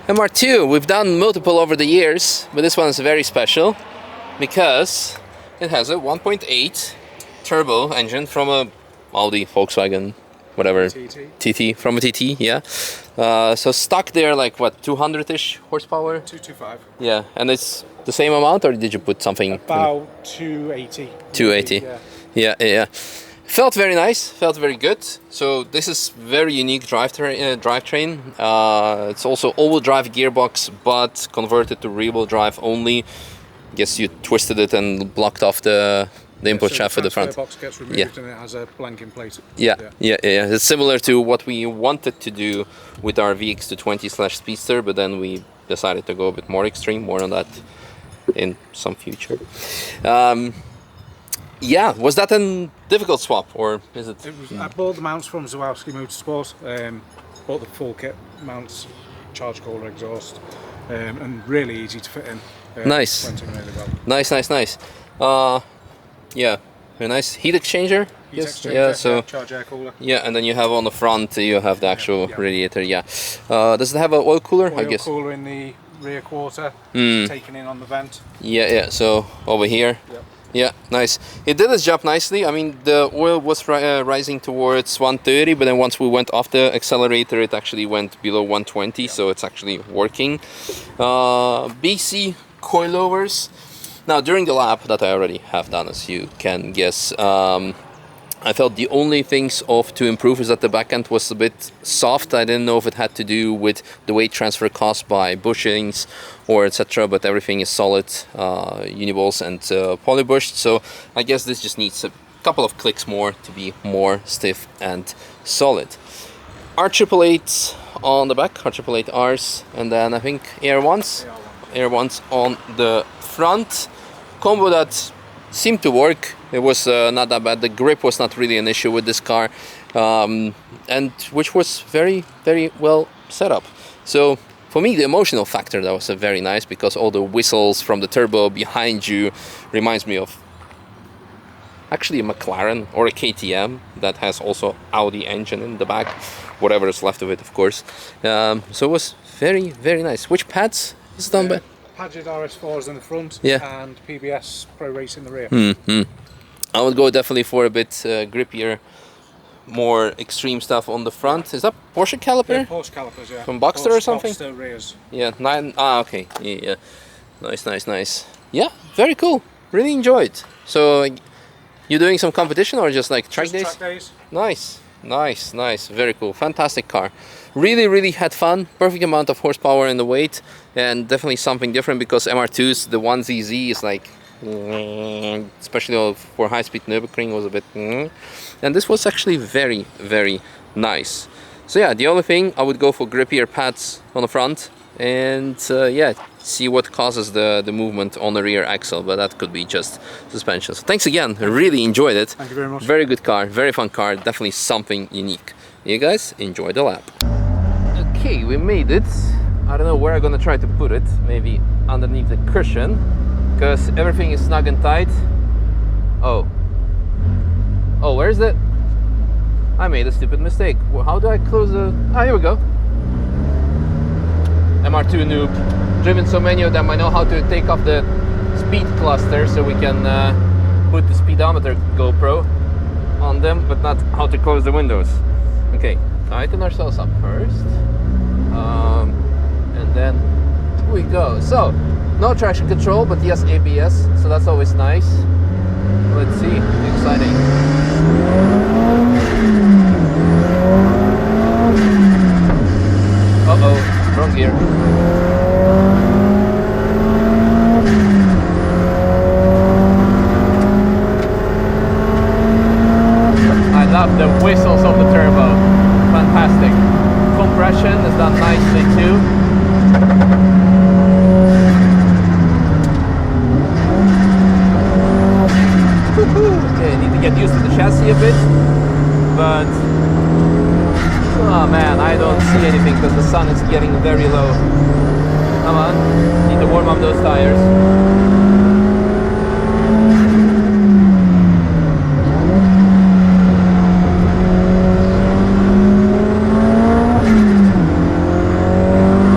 MR2, we've done multiple over the years, but this one is very special because it has a 1.8 turbo engine from a Audi, Volkswagen, whatever, TT, from a TT, yeah. So stock there, like what, 200-ish horsepower? 225. Yeah, and it's the same amount, or did you put something? About 280. 280. Yeah. Felt very nice, felt very good. So this is very unique drivetrain. It's also all-wheel drive gearbox, but converted to rear-wheel drive only. Guess you twisted it and blocked off the input shaft for the front. The box gets removed and it has a blanking plate. Yeah. It's similar to what we wanted to do with our VX220/Speedster, but then we decided to go a bit more extreme. More on that in some future. Yeah, was that a difficult swap, or is it? I bought the mounts from Zurawski Motorsport. Bought the full kit mounts, charge cooler exhaust, and really easy to fit in. Nice. Went in really well. Nice. Yeah, very nice. Heat exchanger. Heat exchanger, so charge air cooler. Yeah, and then you have on the front you have the actual radiator. Yeah. Does it have an oil cooler? I guess. Oil cooler in the rear quarter, taken in on the vent. Yeah. So over here. Yep. Yeah, nice. It did its job nicely. I mean, the oil was rising towards 130, but then once we went off the accelerator, it actually went below 120, so it's actually working. BC coilovers. Now, during the lap that I already have done, as you can guess, I felt the only things to improve is that the back end was a bit soft. I didn't know if it had to do with the weight transfer caused by bushings or etc. But everything is solid, uniballs and polybushed. So I guess this just needs a couple of clicks more to be more stiff and solid. R888 on the back, R888Rs, and then I think Air ones on the front. Combo that seemed to work. It was not that bad. The grip was not really an issue with this car, and which was very, very well set up. So for me, the emotional factor, that was very nice, because all the whistles from the turbo behind you reminds me of actually a McLaren or a KTM that has also Audi engine in the back, whatever is left of it, of course. So it was very, very nice. Which pads is done by? Padgett RS4s in the front, and PBS Pro Race in the rear. I would go definitely for a bit grippier, more extreme stuff on the front. Is that Porsche caliper? Yeah, Porsche calipers, yeah. From Boxster or something? Boxster rears. Yeah, 9. Okay. Yeah. Nice. Yeah, very cool. Really enjoyed. So, you doing some competition or just like track days? Track days. Nice. Very cool. Fantastic car. Really had fun. Perfect amount of horsepower in the weight, and definitely something different, because MR2's the 1ZZ is like, especially for high-speed Nürburgring, was a bit, and this was actually very, very nice. So yeah, the only thing, I would go for grippier pads on the front, and see what causes the movement on the rear axle, but that could be just suspension. So thanks again, I really enjoyed it. Thank you very much. Very good car, very fun car, definitely something unique. You guys enjoy the lap. Okay, we made it. I don't know where I'm gonna try to put it, maybe underneath the cushion, because everything is snug and tight. Oh, where's the... I made a stupid mistake. How do I close the... here we go. MR2 noob. Driven so many of them, I know how to take off the speed cluster so we can put the speedometer GoPro on them, but not how to close the windows. Okay, tighten ourselves up first. And then we go. So, no traction control, but yes, ABS, so that's always nice. Let's see, exciting. Wrong gear. I love the whistles of the turbo. Fantastic. Compression is done nicely too. Okay, need to get used to the chassis a bit, but oh man, I don't see anything because the sun is getting very low. Come on, need to warm up those tires.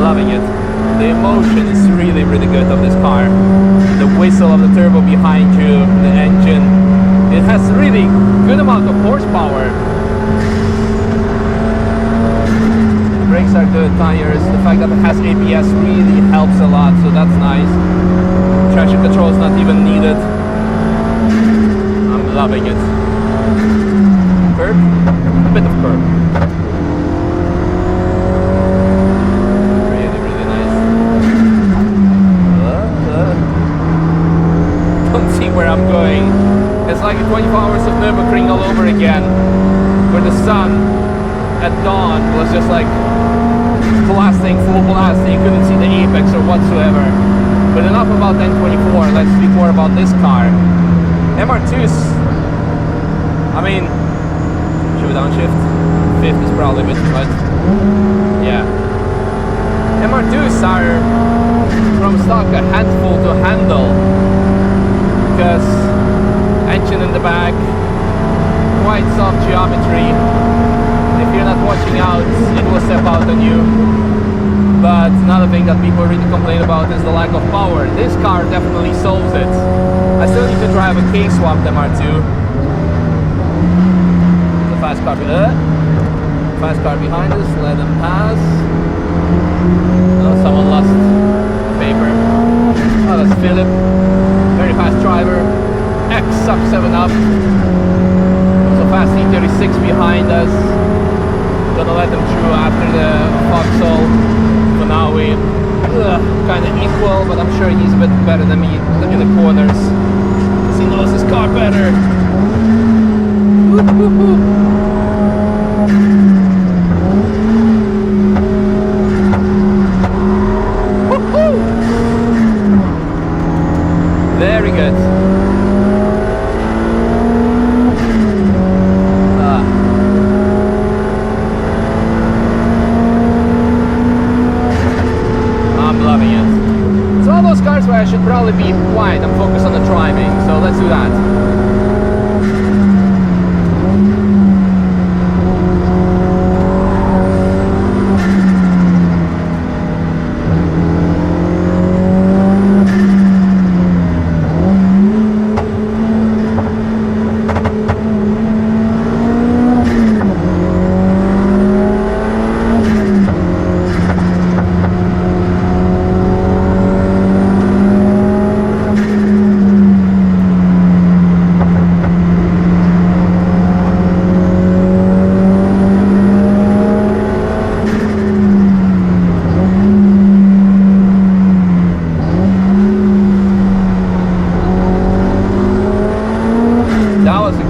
Loving it. really, really good of this car. The whistle of the turbo behind you, the engine. It has really good amount of horsepower. The brakes are good, tires. The fact that it has ABS really helps a lot, so that's nice. Traction control is not even needed. I'm loving it. Curb, a bit of curb. Really, really nice. Don't see where I'm going. It's like 24 hours of Nürburgring all over again, where the sun at dawn was just like blasting, full blasting. You couldn't see the apex or whatsoever. But enough about N24, let's speak more about this car. MR2's, I mean, should we downshift? 50 is probably a bit too much. Yeah. MR2's are from stock a handful to handle, because engine in the back, quite soft geometry. If you're not watching out, it will step out on you. But another thing that people really complain about is the lack of power. This car definitely solves it. I still need to drive a K-swapped MR2. The fast car behind us, let them pass. Oh, someone lost paper. Oh, that's Philip. Very fast driver. X sub 7 up. So fast E36 behind us. Gonna let them through after the Vauxhall. So now we kind of equal, but I'm sure he's a bit better than me in the corners, because he knows his car better. Very good. I should probably be quiet and focus on the driving, so let's do that.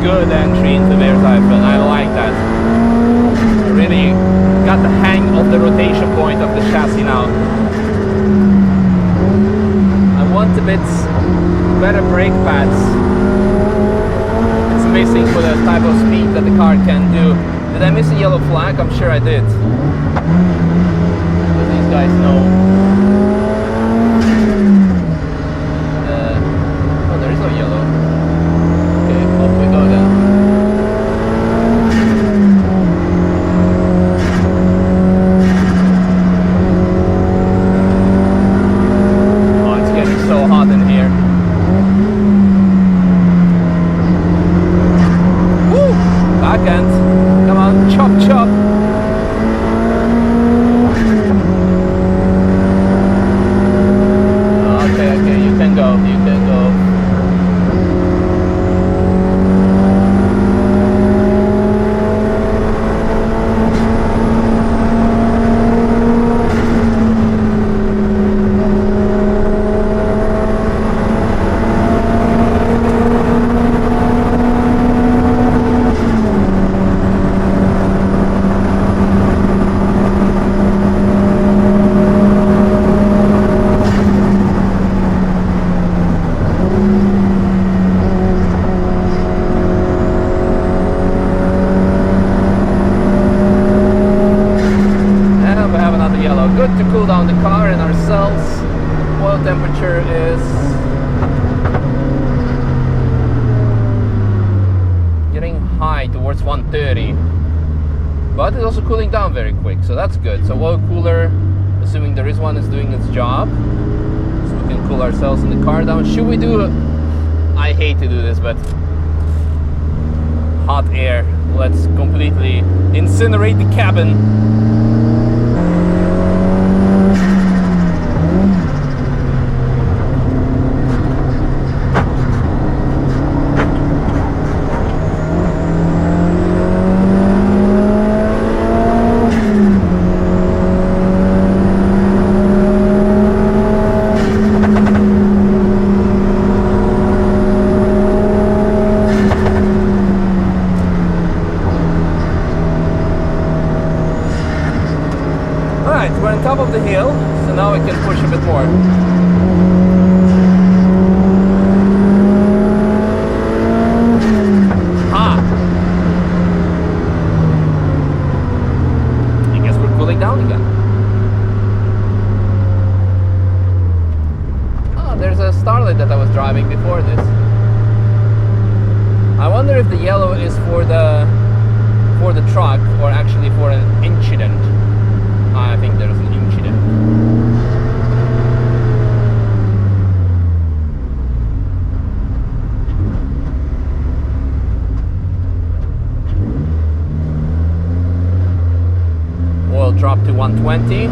Good entry into their type, and I like that. I really got the hang of the rotation point of the chassis now. I want a bit better brake pads. It's missing for the type of speed that the car can do. Did I miss a yellow flag? I'm sure I did. Because these guys know. Oh, there is no yellow. Off we go then. Oh, it's getting so hot in here. Woo! Back end. Come on, chop chop. Okay, you can go. You can go. Good to cool down the car and ourselves. Oil temperature is getting high towards 130, but it's also cooling down very quick, so that's good. So oil cooler, assuming there is one, is doing its job. cool ourselves in the car down. Should we do I hate to do this, but hot air. Let's completely incinerate the cabin. We're on top of the hill, so now we can push a bit more. I guess we're cooling down again. Oh, there's a Starlet that I was driving before this. I wonder if the yellow is for the truck or actually for an incident. I think there's an incident. Oil dropped to 120.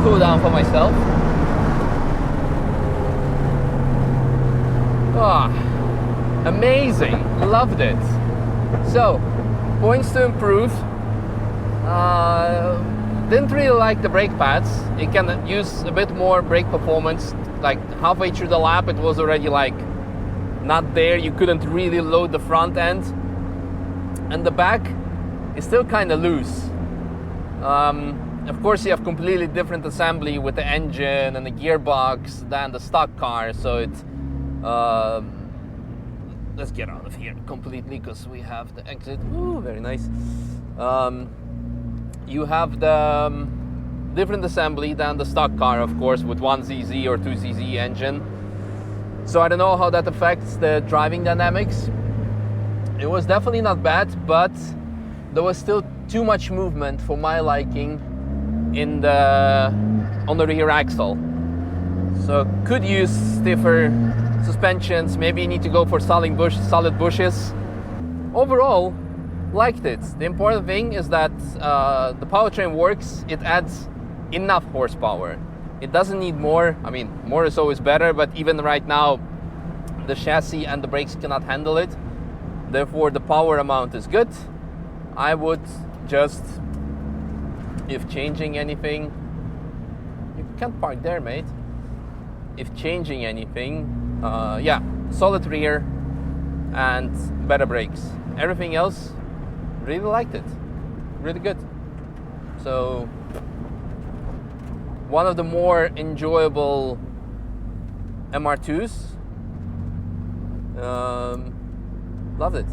Cool down for myself. Amazing, loved it. So, points to improve. Didn't really like the brake pads. It can use a bit more brake performance. Like halfway through the lap, it was already like not there. You couldn't really load the front end, and the back is still kind of loose. Of course, you have completely different assembly with the engine and the gearbox than the stock car. So it's let's get out of here completely because we have the exit. Ooh, very nice. You have the different assembly than the stock car, of course, with 1ZZ or 2ZZ engine. So I don't know how that affects the driving dynamics. It was definitely not bad, but there was still too much movement for my liking on the rear axle. So could use stiffer suspensions. Maybe you need to go for solid bushes. Overall, liked it. The important thing is that the powertrain works. It adds enough horsepower. It doesn't need more. I mean, more is always better, but even right now, the chassis and the brakes cannot handle it. Therefore, the power amount is good. I would just, if changing anything, you can't park there, mate. If changing anything, yeah, solid rear, and better brakes. Everything else, really liked it. Really good. So, one of the more enjoyable MR2s. Loved it.